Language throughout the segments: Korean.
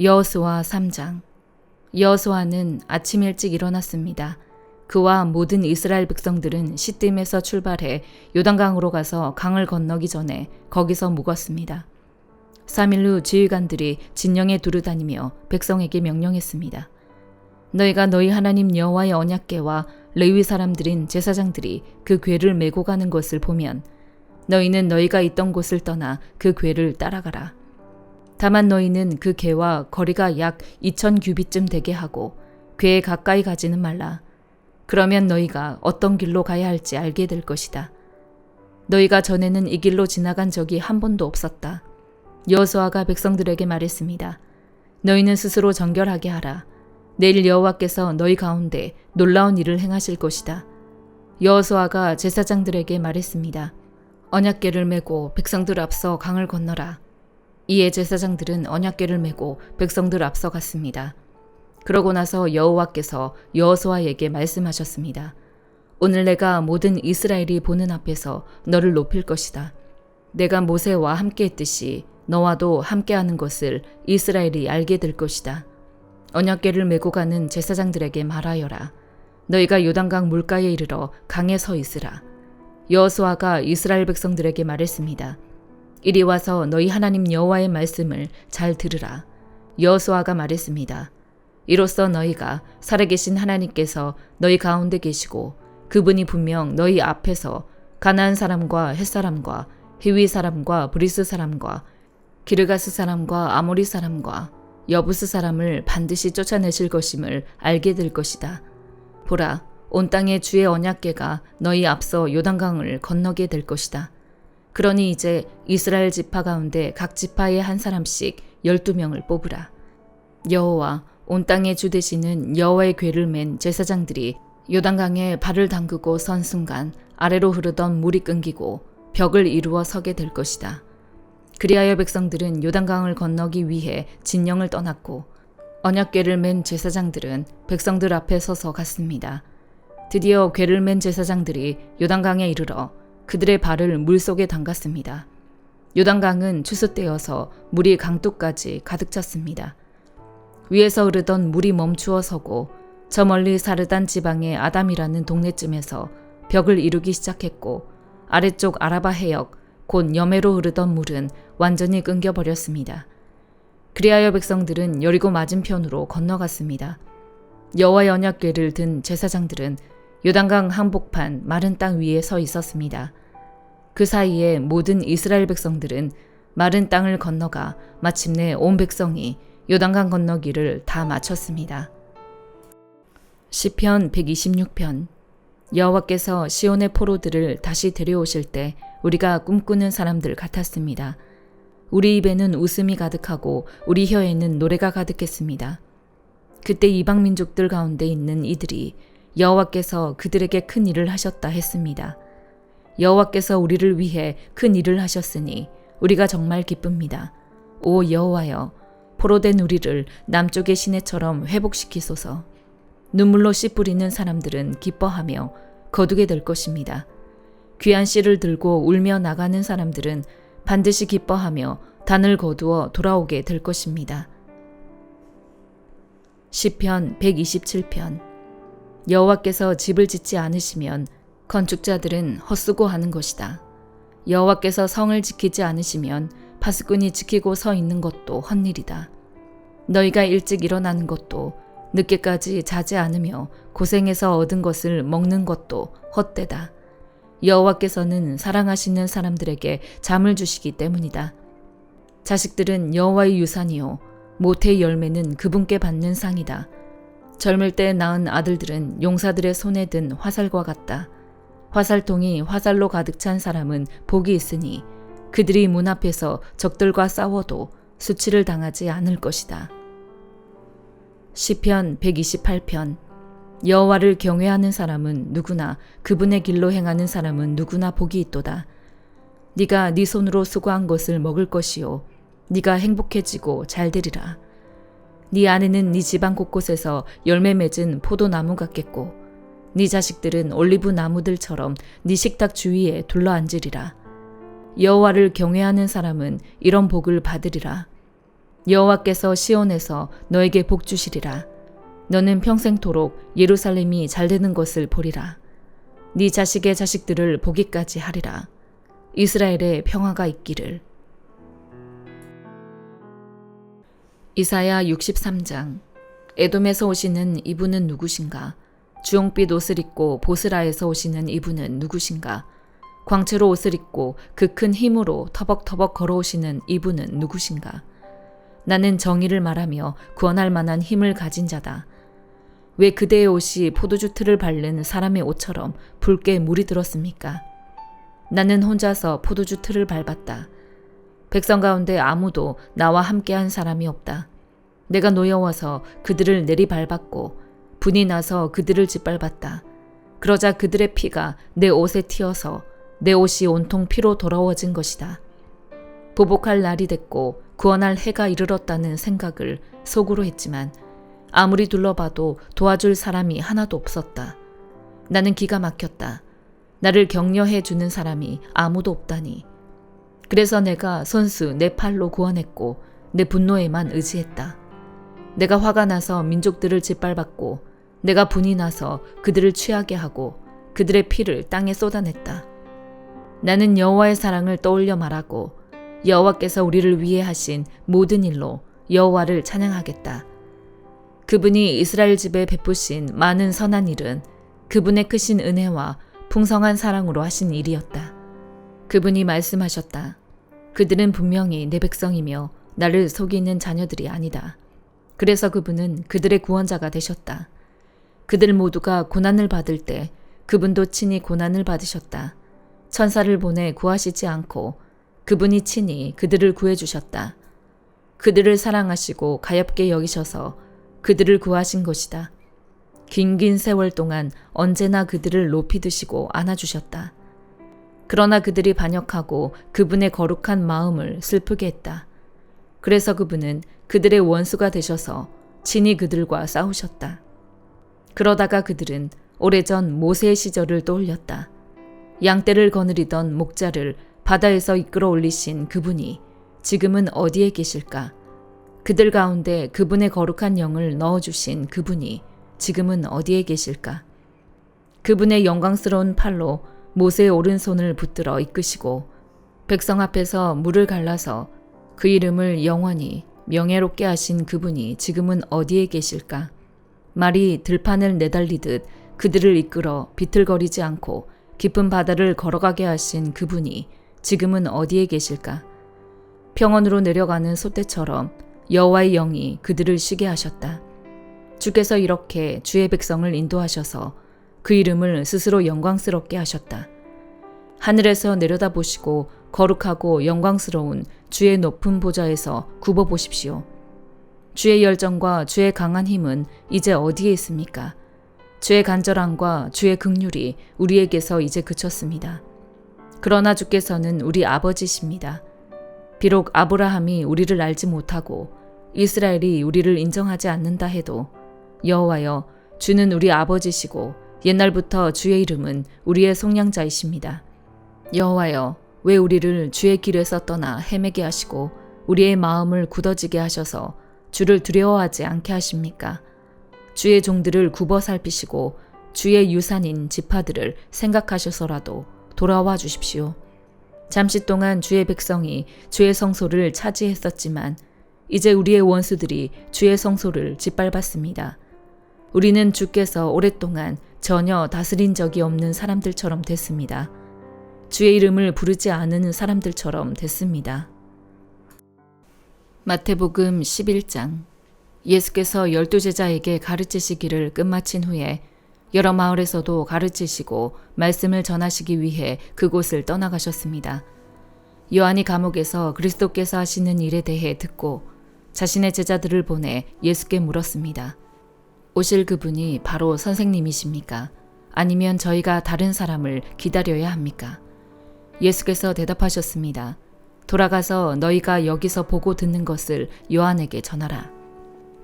여호수아 3장. 여호수아는 아침 일찍 일어났습니다. 그와 모든 이스라엘 백성들은 시딤에서 출발해 요단강으로 가서 강을 건너기 전에 거기서 묵었습니다. 3일 후 지휘관들이 진영에 두루다니며 백성에게 명령했습니다. 너희가 너희 하나님 여호와의 언약궤와 레위 사람들인 제사장들이 그 궤를 메고 가는 것을 보면 너희는 너희가 있던 곳을 떠나 그 궤를 따라가라. 다만 너희는 그 궤와 거리가 약 2000규빗쯤 되게 하고 궤에 가까이 가지는 말라. 그러면 너희가 어떤 길로 가야 할지 알게 될 것이다. 너희가 전에는 이 길로 지나간 적이 한 번도 없었다. 여호수아가 백성들에게 말했습니다. 너희는 스스로 정결하게 하라. 내일 여호와께서 너희 가운데 놀라운 일을 행하실 것이다. 여호수아가 제사장들에게 말했습니다. 언약궤를 메고 백성들 앞서 강을 건너라. 이에 제사장들은 언약궤를 메고 백성들 앞서 갔습니다. 그러고 나서 여호와께서 여호수아에게 말씀하셨습니다. 오늘 내가 모든 이스라엘이 보는 앞에서 너를 높일 것이다. 내가 모세와 함께 했듯이 너와도 함께하는 것을 이스라엘이 알게 될 것이다. 언약궤를 메고 가는 제사장들에게 말하여라. 너희가 요단강 물가에 이르러 강에 서 있으라. 여호수아가 이스라엘 백성들에게 말했습니다. 이리 와서 너희 하나님 여호와의 말씀을 잘 들으라. 여호수아가 말했습니다. 이로써 너희가 살아계신 하나님께서 너희 가운데 계시고 그분이 분명 너희 앞에서 가나안 사람과 헷 사람과 히위 사람과 브리스 사람과 기르가스 사람과 아모리 사람과 여부스 사람을 반드시 쫓아내실 것임을 알게 될 것이다. 보라, 온 땅의 주의 언약궤가 너희 앞서 요단강을 건너게 될 것이다. 그러니 이제 이스라엘 지파 가운데 각 지파에 한 사람씩 12명을 뽑으라. 여호와 온 땅의 주 되시는 여호와의 궤를 맨 제사장들이 요단강에 발을 담그고 선 순간 아래로 흐르던 물이 끊기고 벽을 이루어 서게 될 것이다. 그리하여 백성들은 요단강을 건너기 위해 진영을 떠났고 언약궤를 맨 제사장들은 백성들 앞에 서서 갔습니다. 드디어 궤를 맨 제사장들이 요단강에 이르러 그들의 발을 물속에 담갔습니다. 요단강은 추수때여서 물이 강둑까지 가득 찼습니다. 위에서 흐르던 물이 멈추어 서고 저 멀리 사르단 지방의 아담이라는 동네쯤에서 벽을 이루기 시작했고 아래쪽 아라바 해역 곧 여매로 흐르던 물은 완전히 끊겨버렸습니다. 그리하여 백성들은 여리고 맞은편으로 건너갔습니다. 여호와의 언약궤를 든 제사장들은 요단강 한복판 마른 땅 위에 서 있었습니다. 그 사이에 모든 이스라엘 백성들은 마른 땅을 건너가 마침내 온 백성이 요단강 건너기를 다 마쳤습니다. 시편 126편. 여호와께서 시온의 포로들을 다시 데려오실 때 우리가 꿈꾸는 사람들 같았습니다. 우리 입에는 웃음이 가득하고 우리 혀에는 노래가 가득했습니다. 그때 이방 민족들 가운데 있는 이들이 여호와께서 그들에게 큰 일을 하셨다 했습니다. 여호와께서 우리를 위해 큰 일을 하셨으니 우리가 정말 기쁩니다. 오 여호와여, 포로된 우리를 남쪽의 시내처럼 회복시키소서. 눈물로 씨 뿌리는 사람들은 기뻐하며 거두게 될 것입니다. 귀한 씨를 들고 울며 나가는 사람들은 반드시 기뻐하며 단을 거두어 돌아오게 될 것입니다. 시편 127편. 여호와께서 집을 짓지 않으시면 건축자들은 헛수고하는 것이다. 여호와께서 성을 지키지 않으시면 파수꾼이 지키고 서 있는 것도 헛일이다. 너희가 일찍 일어나는 것도 늦게까지 자지 않으며 고생해서 얻은 것을 먹는 것도 헛되다. 여호와께서는 사랑하시는 사람들에게 잠을 주시기 때문이다. 자식들은 여호와의 유산이요 모태의 열매는 그분께 받는 상이다. 젊을 때 낳은 아들들은 용사들의 손에 든 화살과 같다. 화살통이 화살로 가득 찬 사람은 복이 있으니 그들이 문 앞에서 적들과 싸워도 수치를 당하지 않을 것이다. 시편 128편. 여호와를 경외하는 사람은 누구나 그분의 길로 행하는 사람은 누구나 복이 있도다. 네가 네 손으로 수고한 것을 먹을 것이요 네가 행복해지고 잘 되리라. 네 아내는 네 집안 곳곳에서 열매 맺은 포도나무 같겠고 네 자식들은 올리브 나무들처럼 네 식탁 주위에 둘러앉으리라. 여호와를 경외하는 사람은 이런 복을 받으리라. 여호와께서 시온에서 너에게 복 주시리라. 너는 평생토록 예루살렘이 잘되는 것을 보리라. 네 자식의 자식들을 보기까지 하리라. 이스라엘에 평화가 있기를. 이사야 63장. 에돔에서 오시는 이분은 누구신가? 주홍빛 옷을 입고 보스라에서 오시는 이분은 누구신가? 광채로 옷을 입고 그 큰 힘으로 터벅터벅 걸어오시는 이분은 누구신가? 나는 정의를 말하며 구원할 만한 힘을 가진 자다. 왜 그대의 옷이 포도주 틀을 밟는 사람의 옷처럼 붉게 물이 들었습니까? 나는 혼자서 포도주 틀을 밟았다. 백성 가운데 아무도 나와 함께한 사람이 없다. 내가 노여워서 그들을 내리밟았고 분이 나서 그들을 짓밟았다. 그러자 그들의 피가 내 옷에 튀어서 내 옷이 온통 피로 더러워진 것이다. 보복할 날이 됐고 구원할 해가 이르렀다는 생각을 속으로 했지만 아무리 둘러봐도 도와줄 사람이 하나도 없었다. 나는 기가 막혔다. 나를 격려해 주는 사람이 아무도 없다니. 그래서 내가 손수 내 팔로 구원했고 내 분노에만 의지했다. 내가 화가 나서 민족들을 짓밟았고 내가 분이 나서 그들을 취하게 하고 그들의 피를 땅에 쏟아냈다. 나는 여호와의 사랑을 떠올려 말하고 여호와께서 우리를 위해 하신 모든 일로 여호와를 찬양하겠다. 그분이 이스라엘 집에 베푸신 많은 선한 일은 그분의 크신 은혜와 풍성한 사랑으로 하신 일이었다. 그분이 말씀하셨다. 그들은 분명히 내 백성이며 나를 속이는 자녀들이 아니다. 그래서 그분은 그들의 구원자가 되셨다. 그들 모두가 고난을 받을 때 그분도 친히 고난을 받으셨다. 천사를 보내 구하시지 않고 그분이 친히 그들을 구해주셨다. 그들을 사랑하시고 가엾게 여기셔서 그들을 구하신 것이다. 긴긴 세월 동안 언제나 그들을 높이 드시고 안아주셨다. 그러나 그들이 반역하고 그분의 거룩한 마음을 슬프게 했다. 그래서 그분은 그들의 원수가 되셔서 친히 그들과 싸우셨다. 그러다가 그들은 오래전 모세의 시절을 떠올렸다. 양떼를 거느리던 목자를 바다에서 이끌어 올리신 그분이 지금은 어디에 계실까? 그들 가운데 그분의 거룩한 영을 넣어주신 그분이 지금은 어디에 계실까? 그분의 영광스러운 팔로 모세의 오른손을 붙들어 이끄시고 백성 앞에서 물을 갈라서 그 이름을 영원히 명예롭게 하신 그분이 지금은 어디에 계실까? 말이 들판을 내달리듯 그들을 이끌어 비틀거리지 않고 깊은 바다를 걸어가게 하신 그분이 지금은 어디에 계실까? 평원으로 내려가는 소떼처럼 여호와의 영이 그들을 쉬게 하셨다. 주께서 이렇게 주의 백성을 인도하셔서 그 이름을 스스로 영광스럽게 하셨다. 하늘에서 내려다보시고 거룩하고 영광스러운 주의 높은 보좌에서 굽어보십시오. 주의 열정과 주의 강한 힘은 이제 어디에 있습니까? 주의 간절함과 주의 긍휼이 우리에게서 이제 그쳤습니다. 그러나 주께서는 우리 아버지십니다. 비록 아브라함이 우리를 알지 못하고 이스라엘이 우리를 인정하지 않는다 해도 여호와여, 주는 우리 아버지시고 옛날부터 주의 이름은 우리의 속량자이십니다. 여호와여, 왜 우리를 주의 길에서 떠나 헤매게 하시고 우리의 마음을 굳어지게 하셔서 주를 두려워하지 않게 하십니까? 주의 종들을 굽어 살피시고 주의 유산인 지파들을 생각하셔서라도 돌아와 주십시오. 잠시 동안 주의 백성이 주의 성소를 차지했었지만 이제 우리의 원수들이 주의 성소를 짓밟았습니다. 우리는 주께서 오랫동안 전혀 다스린 적이 없는 사람들처럼 됐습니다. 주의 이름을 부르지 않은 사람들처럼 됐습니다. 마태복음 11장. 예수께서 12제자에게 가르치시기를 끝마친 후에 여러 마을에서도 가르치시고 말씀을 전하시기 위해 그곳을 떠나가셨습니다. 요한이 감옥에서 그리스도께서 하시는 일에 대해 듣고 자신의 제자들을 보내 예수께 물었습니다. 오실 그분이 바로 선생님이십니까? 아니면 저희가 다른 사람을 기다려야 합니까? 예수께서 대답하셨습니다. 돌아가서 너희가 여기서 보고 듣는 것을 요한에게 전하라.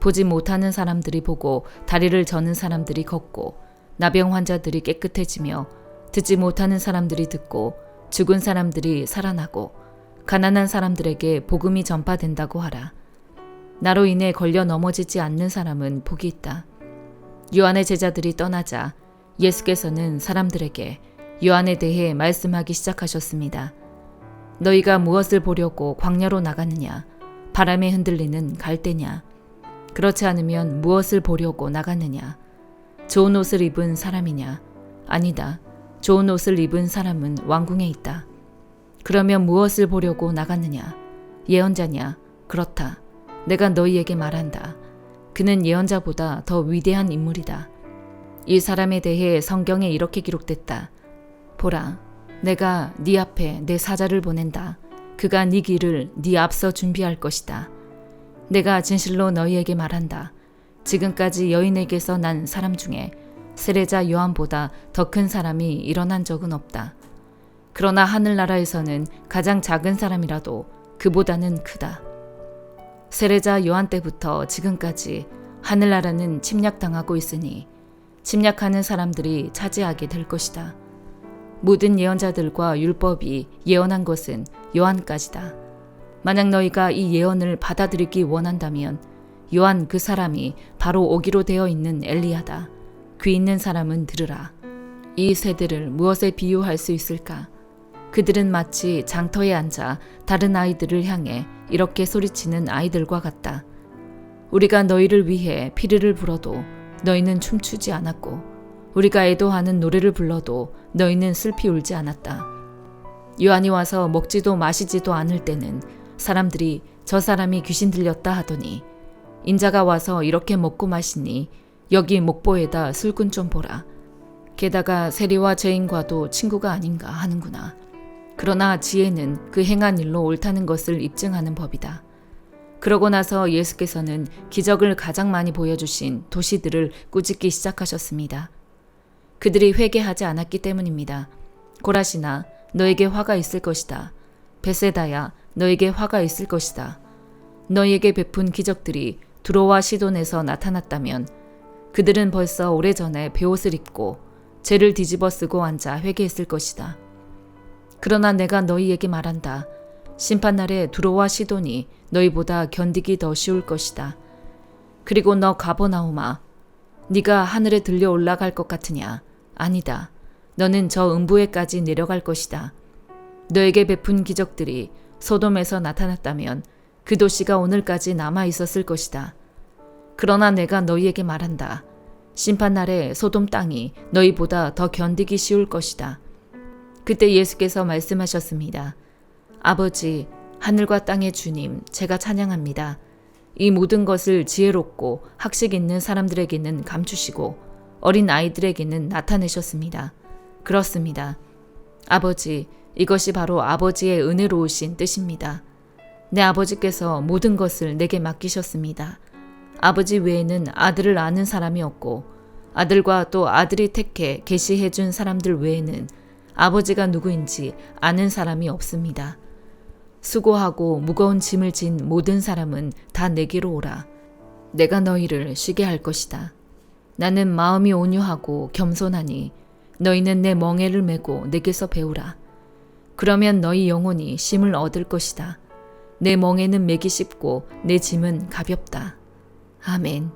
보지 못하는 사람들이 보고 다리를 저는 사람들이 걷고 나병 환자들이 깨끗해지며 듣지 못하는 사람들이 듣고 죽은 사람들이 살아나고 가난한 사람들에게 복음이 전파된다고 하라. 나로 인해 걸려 넘어지지 않는 사람은 복이 있다. 요한의 제자들이 떠나자 예수께서는 사람들에게 요한에 대해 말씀하기 시작하셨습니다. 너희가 무엇을 보려고 광야로 나갔느냐? 바람에 흔들리는 갈대냐? 그렇지 않으면 무엇을 보려고 나갔느냐? 좋은 옷을 입은 사람이냐? 아니다. 좋은 옷을 입은 사람은 왕궁에 있다. 그러면 무엇을 보려고 나갔느냐? 예언자냐? 그렇다. 내가 너희에게 말한다. 그는 예언자보다 더 위대한 인물이다. 이 사람에 대해 성경에 이렇게 기록됐다. 보라, 내가 네 앞에 내 사자를 보낸다. 그가 네 길을 네 앞서 준비할 것이다. 내가 진실로 너희에게 말한다. 지금까지 여인에게서 난 사람 중에 세례자 요한보다 더 큰 사람이 일어난 적은 없다. 그러나 하늘나라에서는 가장 작은 사람이라도 그보다는 크다. 세례자 요한 때부터 지금까지 하늘나라는 침략당하고 있으니 침략하는 사람들이 차지하게 될 것이다. 모든 예언자들과 율법이 예언한 것은 요한까지다. 만약 너희가 이 예언을 받아들이기 원한다면 요한 그 사람이 바로 오기로 되어 있는 엘리야다. 귀 있는 사람은 들으라. 이 세대를 무엇에 비유할 수 있을까? 그들은 마치 장터에 앉아 다른 아이들을 향해 이렇게 소리치는 아이들과 같다. 우리가 너희를 위해 피리를 불어도 너희는 춤추지 않았고 우리가 애도하는 노래를 불러도 너희는 슬피 울지 않았다. 요한이 와서 먹지도 마시지도 않을 때는 사람들이 저 사람이 귀신 들렸다 하더니 인자가 와서 이렇게 먹고 마시니 여기 목보에다 술꾼 좀 보라. 게다가 세리와 죄인과도 친구가 아닌가 하는구나. 그러나 지혜는 그 행한 일로 옳다는 것을 입증하는 법이다. 그러고 나서 예수께서는 기적을 가장 많이 보여주신 도시들을 꾸짖기 시작하셨습니다. 그들이 회개하지 않았기 때문입니다. 고라시나 너에게 화가 있을 것이다. 베세다야 너에게 화가 있을 것이다. 너희에게 베푼 기적들이 두로와 시돈에서 나타났다면 그들은 벌써 오래전에 베옷을 입고 죄를 뒤집어 쓰고 앉아 회개했을 것이다. 그러나 내가 너희에게 말한다. 심판날에 두로와 시돈이 너희보다 견디기 더 쉬울 것이다. 그리고 너 가버나움아, 네가 하늘에 들려 올라갈 것 같으냐? 아니다. 너는 저 음부에까지 내려갈 것이다. 너에게 베푼 기적들이 소돔에서 나타났다면 그 도시가 오늘까지 남아 있었을 것이다. 그러나 내가 너희에게 말한다. 심판날에 소돔 땅이 너희보다 더 견디기 쉬울 것이다. 그때 예수께서 말씀하셨습니다. 아버지, 하늘과 땅의 주님, 제가 찬양합니다. 이 모든 것을 지혜롭고 학식 있는 사람들에게는 감추시고 어린 아이들에게는 나타내셨습니다. 그렇습니다. 아버지, 이것이 바로 아버지의 은혜로우신 뜻입니다. 내 아버지께서 모든 것을 내게 맡기셨습니다. 아버지 외에는 아들을 아는 사람이 없고 아들과 또 아들이 택해 계시해 준 사람들 외에는 아버지가 누구인지 아는 사람이 없습니다. 수고하고 무거운 짐을 진 모든 사람은 다 내게로 오라. 내가 너희를 쉬게 할 것이다. 나는 마음이 온유하고 겸손하니 너희는 내 멍에를 메고 내게서 배우라. 그러면 너희 영혼이 쉼을 얻을 것이다. 내 멍에는 메기 쉽고 내 짐은 가볍다. 아멘.